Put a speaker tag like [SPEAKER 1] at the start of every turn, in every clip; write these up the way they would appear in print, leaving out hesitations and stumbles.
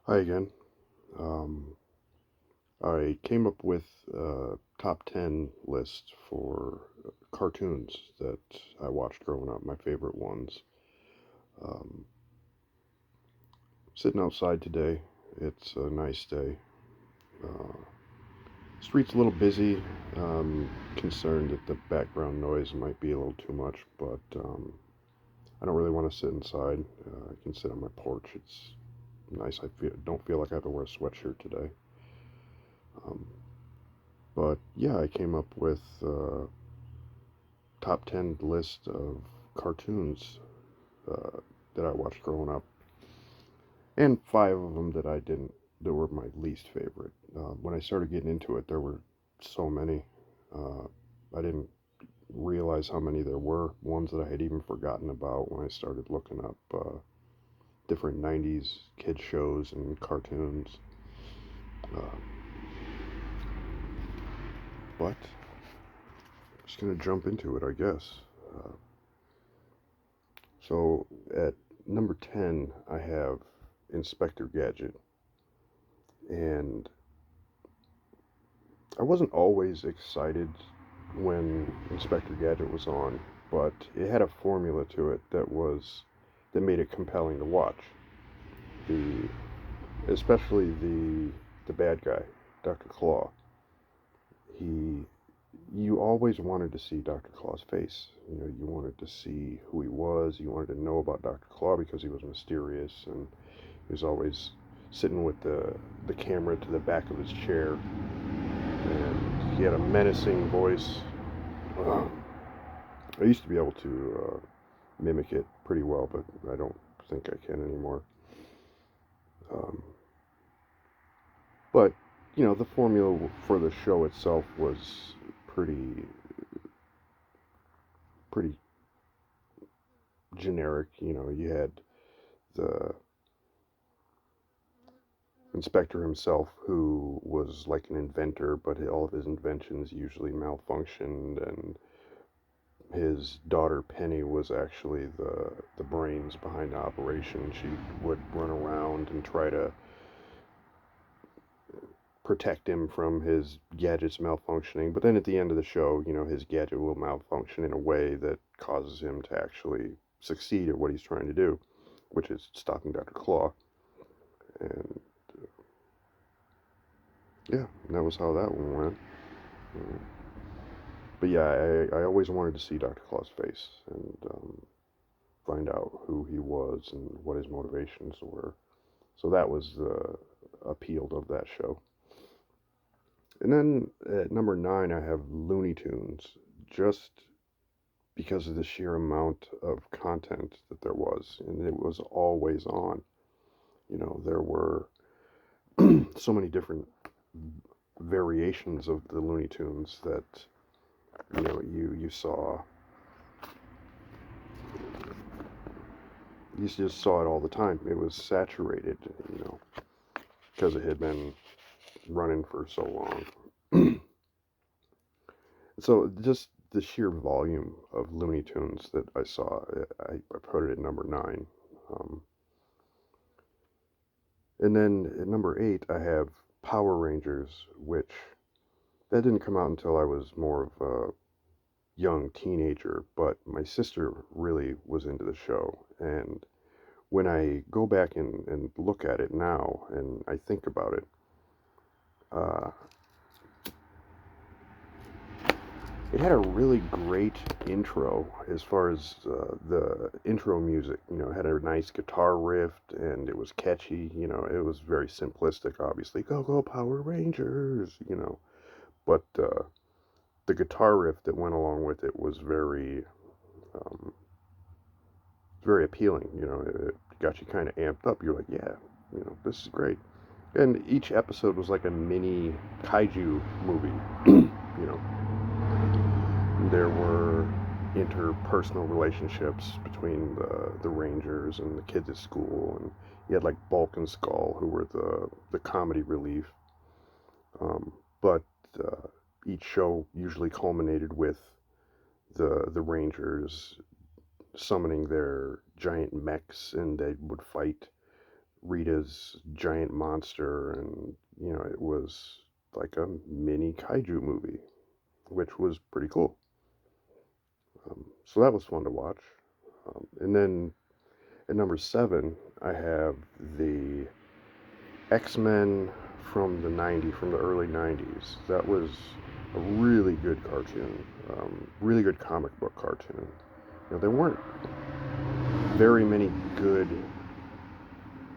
[SPEAKER 1] Hi again. Um, I came up with a top 10 list for cartoons that I watched growing up, my favorite ones. Um, Sitting outside today, it's a nice day. Uh, Street's a little busy. Concerned that the background noise might be a little too much, but I don't really want to sit inside. I can sit on my porch. It's nice. Don't feel like I have to wear a sweatshirt today. Um, but yeah, I came up with top 10 list of cartoons uh, that I watched growing up, and five of them that were my least favorite. When I started getting into it, there were so many. Uh, I didn't realize how many there were, ones that I had even forgotten about when I started looking up different 90s kid shows and cartoons. Uh, but I'm just going to jump into it, I guess. Uh, so at number 10, I have Inspector Gadget. And I wasn't always excited when Inspector Gadget was on, but it had a formula to it that made it compelling to watch. The Especially the bad guy, Dr. Claw. He You always wanted to see Dr. Claw's face. You wanted to see who he was. You wanted to know about Dr. Claw because he was mysterious and he was always sitting with the camera to the back of his chair, and he had a menacing voice. Um, I used to be able to mimic it pretty well, but I don't think I can anymore. Um, but the formula for the show itself was pretty pretty generic. You had the inspector himself, who was like an inventor, but all of his inventions usually malfunctioned, and his daughter Penny was actually the brains behind the operation. She would run around and try to protect him from his gadgets malfunctioning. But then at the end of the show, his gadget will malfunction in a way that causes him to actually succeed at what he's trying to do, which is stopping Dr. Claw. And yeah, that was how that one went. Mm. But yeah, I always wanted to see Dr. Claw's face and find out who he was and what his motivations were. So that was the appeal of that show. And then at number 9, I have Looney Tunes, just because of the sheer amount of content that there was, and it was always on. There were so many different variations of the Looney Tunes that you saw. You just saw it all the time. It was saturated, you know, because it had been running for so long. So just the sheer volume of Looney Tunes that I saw, I put it at number 9. Um, and then at number 8, I have Power Rangers, which that didn't come out until I was more of a young teenager, but my sister really was into the show. And when I go back and look at it now and I think about it, uh, it had a really great intro as far as the intro music. It had a nice guitar riff and it was catchy. It was very simplistic, obviously. Go, go, Power Rangers. But the guitar riff that went along with it was um, very appealing. It got you kind of amped up. You're like, yeah, this is great. And each episode was like a mini kaiju movie. you know, there were interpersonal relationships between the Rangers and the kids at school, and you had like Bulk and Skull, who were the comedy relief. But uh, each show usually culminated with the Rangers summoning their giant mechs, and they would fight Rita's giant monster, and it was like a mini kaiju movie, which was pretty cool. So that was fun to watch. And then at number 7, I have the X-Men from the early 90s. That was a really good cartoon, really good comic book cartoon. There weren't very many good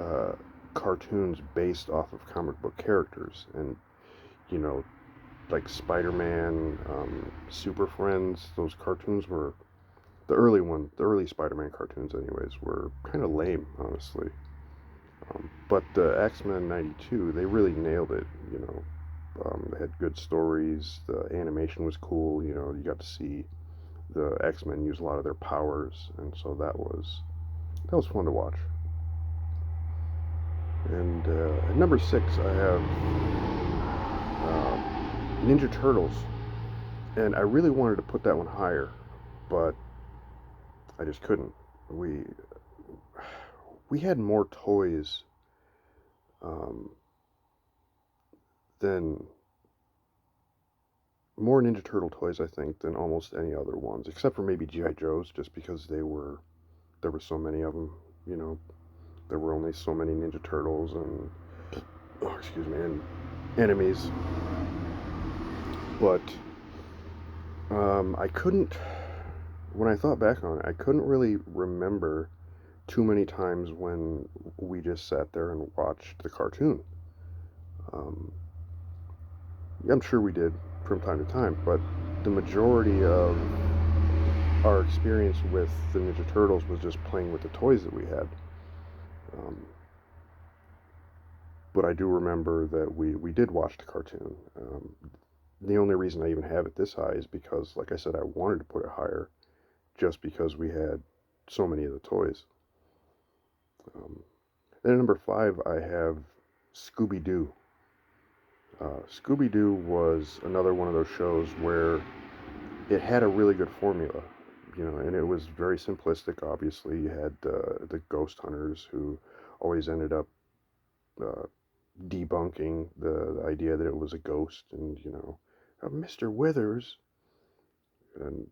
[SPEAKER 1] uh, cartoons based off of comic book characters, and you know, like Spider-Man, Super Friends. Those cartoons were the early Spider-Man cartoons, anyways, were kind of lame, honestly. But the X-Men '92, they really nailed it. They had good stories. The animation was cool. You got to see the X-Men use a lot of their powers, and so that was fun to watch. And at number 6, I have Ninja Turtles, and I really wanted to put that one higher, but I just couldn't. We we had more toys um, than more Ninja Turtle toys, I think, than almost any other ones, except for maybe GI Joes, just because there were so many of them. You know, there were only so many Ninja Turtles, and excuse me, and enemies. But I couldn't. When I thought back on it, I couldn't really remember too many times when we just sat there and watched the cartoon. Um, yeah, I'm sure we did from time to time, but the majority of our experience with the Ninja Turtles was just playing with the toys that we had. Um, but I do remember that we did watch the cartoon. The only reason I even have it this high is because, like I said, I wanted to put it higher just because we had so many of the toys. Um, then at number 5, I have Scooby Doo. Scooby Doo was another one of those shows where it had a really good formula, and it was very simplistic. Obviously, you had the ghost hunters who always ended up uh, debunking the idea that it was a ghost, and Mr. Withers, and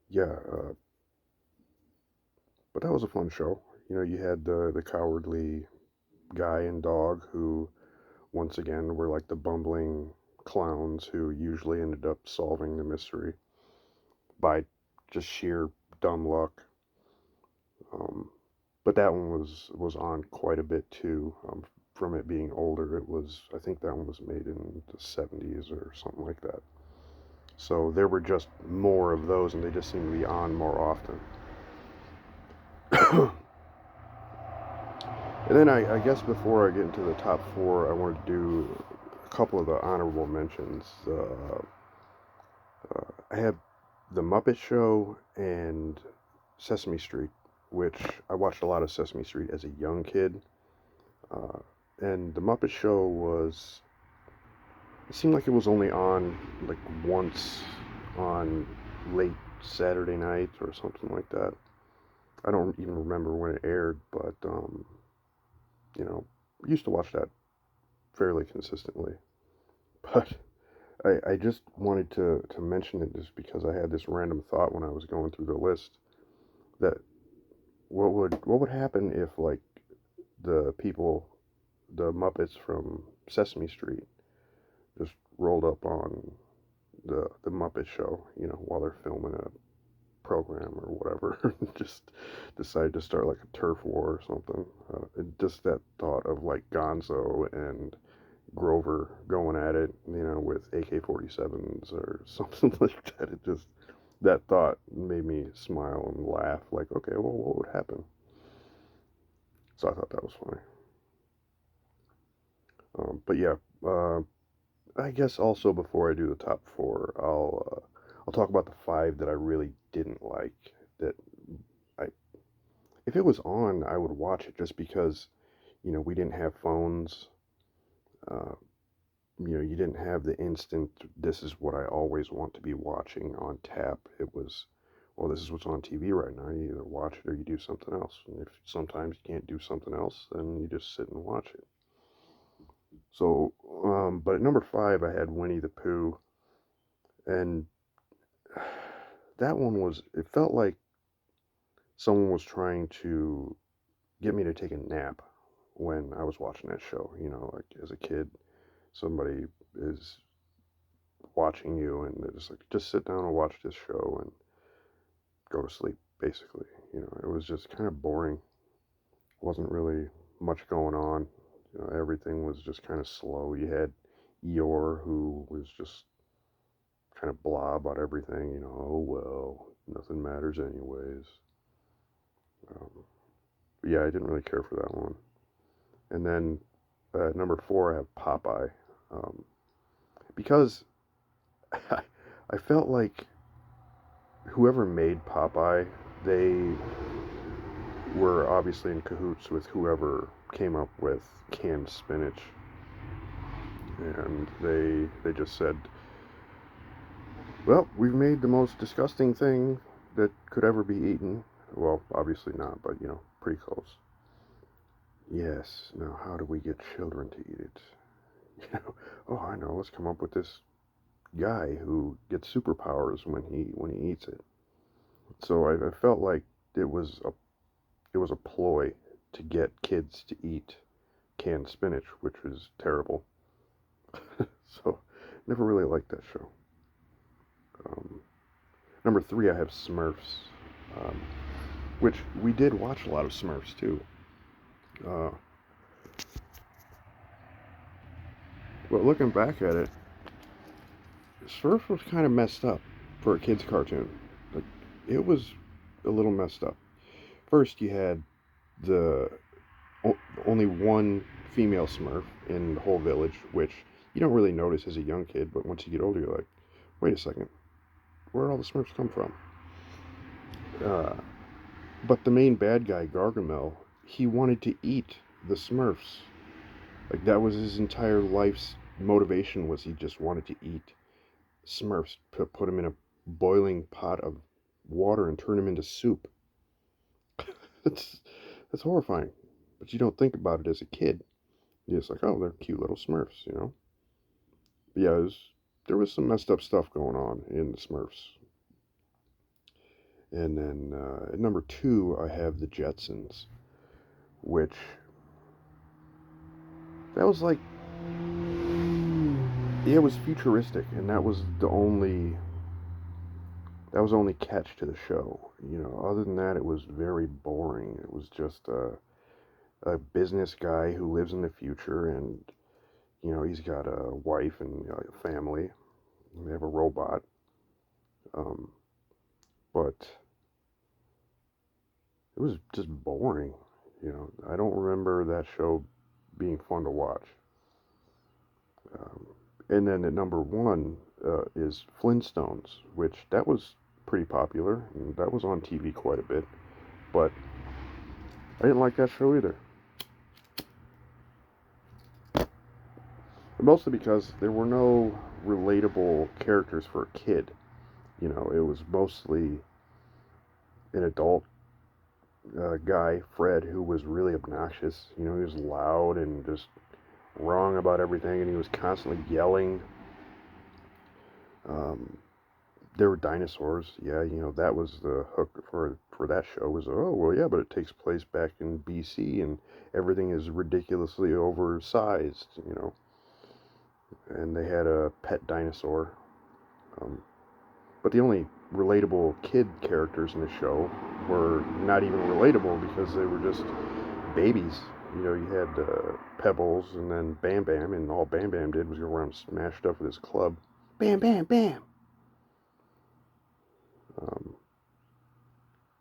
[SPEAKER 1] yeah, but that was a fun show. You had the cowardly guy and dog who, once again, were like the bumbling clowns who usually ended up solving the mystery by just sheer dumb luck. Um, but that one was on quite a bit too. From it being older, I think that one was made in the '70s or something like that. So there were just more of those, and they just seemed to be on more often. And then I guess before I get into the top 4, I wanted to do a couple of the honorable mentions. I have The Muppet Show and Sesame Street, which I watched a lot of Sesame Street as a young kid. Uh, and The Muppet Show it seemed like it was only on like once on late Saturday night or something like that. I don't even remember when it aired, but, I used to watch that fairly consistently. But I just wanted to mention it just because I had this random thought when I was going through the list that what would happen if, like, the people, the Muppets from Sesame Street, just rolled up on the Muppet Show, while they're filming a program or whatever, just decide to start like a turf war or something. Just that thought of like Gonzo and Grover going at it, with AK-47s or something like that. That thought made me smile and laugh. Like, okay, well, what would happen? So I thought that was funny. But yeah, uh, I guess also before I do the top 4, I'll talk about the 5 that I really didn't like. That I, if it was on, I would watch it just because we didn't have phones. Uh, you didn't have the instant, this is what I always want to be watching on tap. It was well, this is what's on TV right now. You either watch it or you do something else. And if sometimes you can't do something else, then you just sit and watch it. So, but at number five, I had Winnie the Pooh, and that one was, it felt like someone was trying to get me to take a nap when I was watching that show. You know, like as a kid, somebody is watching you and they're just like, just sit down and watch this show and go to sleep, basically. You know, it was just kind of boring. Wasn't really much going on. You know, everything was just kind of slow. You had Eeyore, who was just kind of blah about everything. You know, oh well, nothing matters anyways. Yeah, I didn't really care for that one. And then number four, I have Popeye, um, because I felt like whoever made Popeye, they were obviously in cahoots with whoever came up with canned spinach, and they just said, well, we've made the most disgusting thing that could ever be eaten. Well, obviously not, but you know, pretty close. Yes. Now, how do we get children to eat it? You know, oh, I know. Let's come up with this guy who gets superpowers when he eats it. So I felt like it was a it was a ploy to get kids to eat canned spinach, which was terrible. So never really liked that show. Um, Number three, I have Smurfs, um, which we did watch a lot of Smurfs too. Uh, but looking back at it, Smurfs was kind of messed up for a kids' cartoon. Like, it was a little messed up. First, you had the only one female Smurf in the whole village, which you don't really notice as a young kid, but once you get older, you're like, wait a second, where did all the Smurfs come from? Uh, but the main bad guy, Gargamel, he wanted to eat the Smurfs. Like that was his entire life's motivation was he just wanted to eat Smurfs, put them in a boiling pot of water and turn them into soup. That's that's horrifying. But you don't think about it as a kid. You're just like, oh, they're cute little Smurfs, you know. But yeah, there was some messed up stuff going on in the Smurfs. And then at number two, I have the Jetsons, which that was like, yeah, it was futuristic, and that was only catch to the show. You know, other than that, it was very boring. It was just a business guy who lives in the future, and you know, he's got a wife and a family. And they have a robot, um, but it was just boring. You know, I don't remember that show being fun to watch. Um, and then at number one is Flintstones, which that was pretty popular. And that was on TV quite a bit, but I didn't like that show either. Mostly because there were no relatable characters for a kid. You know, it was mostly an adult guy, Fred, who was really obnoxious. You know, he was loud and just wrong about everything, and he was constantly yelling. Um, there were dinosaurs. Yeah, you know, that was the hook for that show. Was, oh well, yeah, but it takes place back in BC, and everything is ridiculously oversized. You know, and they had a pet dinosaur. Um, But the only relatable kid characters in the show were not even relatable because they were just babies. You know, you had Pebbles and then Bam Bam, and all Bam Bam did was go around and smash stuff with his club. Bam, bam, bam. Um,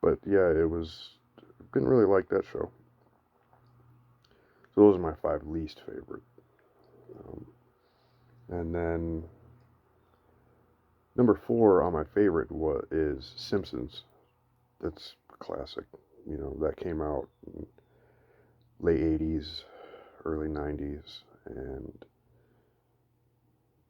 [SPEAKER 1] but yeah, it was. Didn't really like that show. So those are my five least favorite. Um, and then number four on my favorite is Simpsons. That's a classic. You know, that came out in late 80s, early 90s, and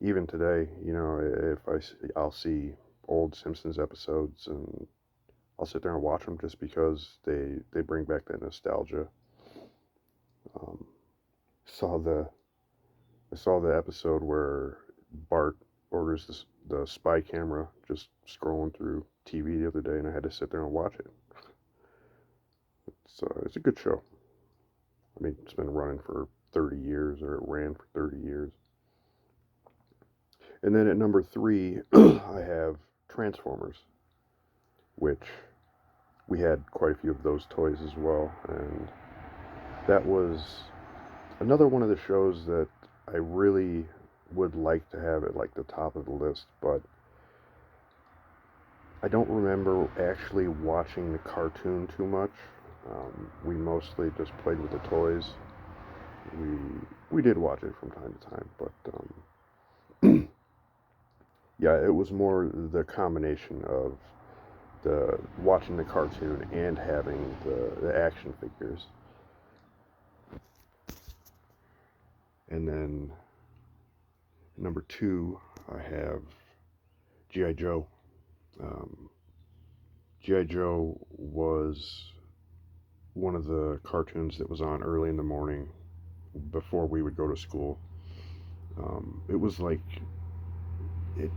[SPEAKER 1] even today, you know, if I'll see old Simpsons episodes and I'll sit there and watch them just because they bring back that nostalgia. Um, saw the I saw the episode where Bart orders the spy camera, just scrolling through TV the other day, and I had to sit there and watch it. It's a good show. I mean, it's been running for 30 years, or it ran for 30 years. And then at number 3, I have Transformers, which we had quite a few of those toys as well. And that was another one of the shows that I really would like to have at like the top of the list, but I don't remember actually watching the cartoon too much. We mostly just played with the toys. We did watch it from time to time, but yeah, it was more the combination of the watching the cartoon and having the action figures. And then number 2, I have G.I. Joe. G.I. Joe was one of the cartoons that was on early in the morning before we would go to school. It was like, it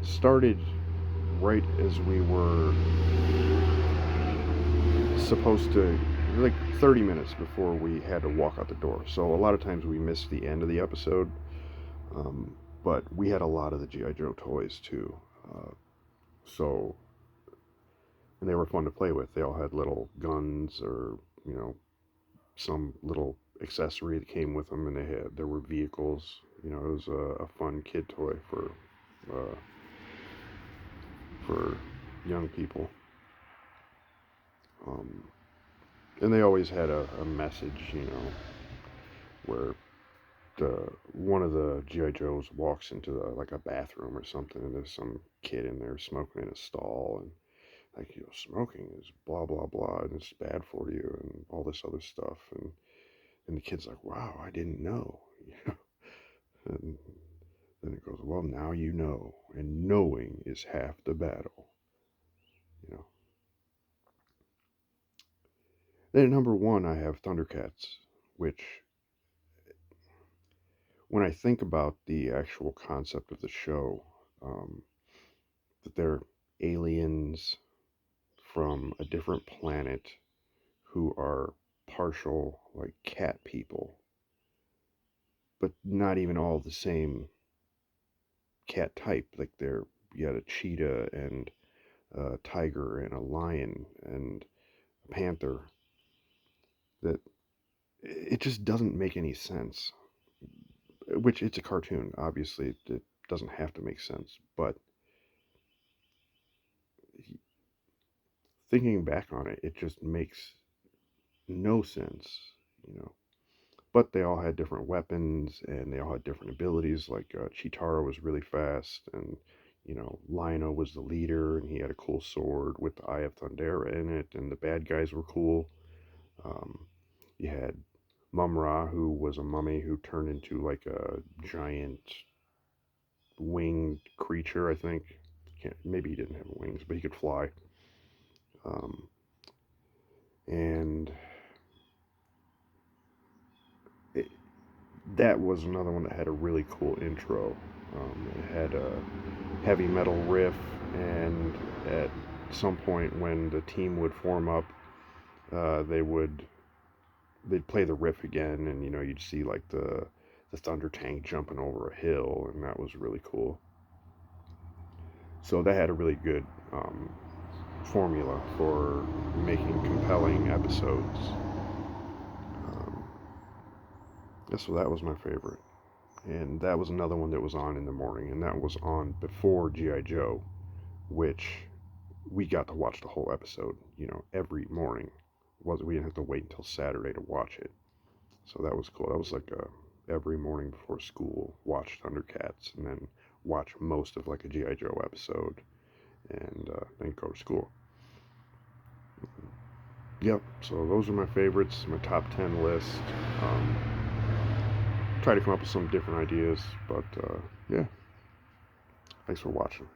[SPEAKER 1] started right as we were supposed to, like 30 minutes before we had to walk out the door. So a lot of times we missed the end of the episode, but we had a lot of the G.I. Joe toys too. So, and they were fun to play with. They all had little guns or, some little accessory that came with them, and there were vehicles. It was a fun kid toy for young people. And they always had a message, where one of the G.I. Joes walks into like a bathroom or something, and there's some kid in there smoking in a stall, and like, smoking is blah blah blah, and it's bad for you, and all this other stuff, and the kid's like, wow, I didn't know, and then it goes, well, now you know, and knowing is half the battle, Then at number 1, I have Thundercats, which, when I think about the actual concept of the show, that they're aliens from a different planet who are partial, like, cat people, but not even all the same cat type. Like, you got a cheetah and a tiger and a lion and a panther. That it just doesn't make any sense. Which, it's a cartoon, obviously it doesn't have to make sense, but thinking back on it, it just makes no sense, But they all had different weapons, and they all had different abilities. Like, Cheetara was really fast, and Lion-O was the leader, and he had a cool sword with the Eye of Thundera in it, and the bad guys were cool. You had Mum-Ra, who was a mummy who turned into like a giant winged creature, I think. Maybe he didn't have wings, but he could fly. And that was another one that had a really cool intro. It had a heavy metal riff, and at some point when the team would form up, they'd play the riff again, and you'd see like the Thunder Tank jumping over a hill, and that was really cool. So that had a really good formula for making compelling episodes. So that was my favorite. And that was another one that was on in the morning, and that was on before G.I. Joe, which we got to watch the whole episode, every morning. We didn't have to wait until Saturday to watch it. So that was cool. That was like every morning before school, watch Thundercats, and then watch most of like a G.I. Joe episode, and then go to school. Yep, so those are my favorites, my top 10 list. Try to come up with some different ideas, but yeah, thanks for watching.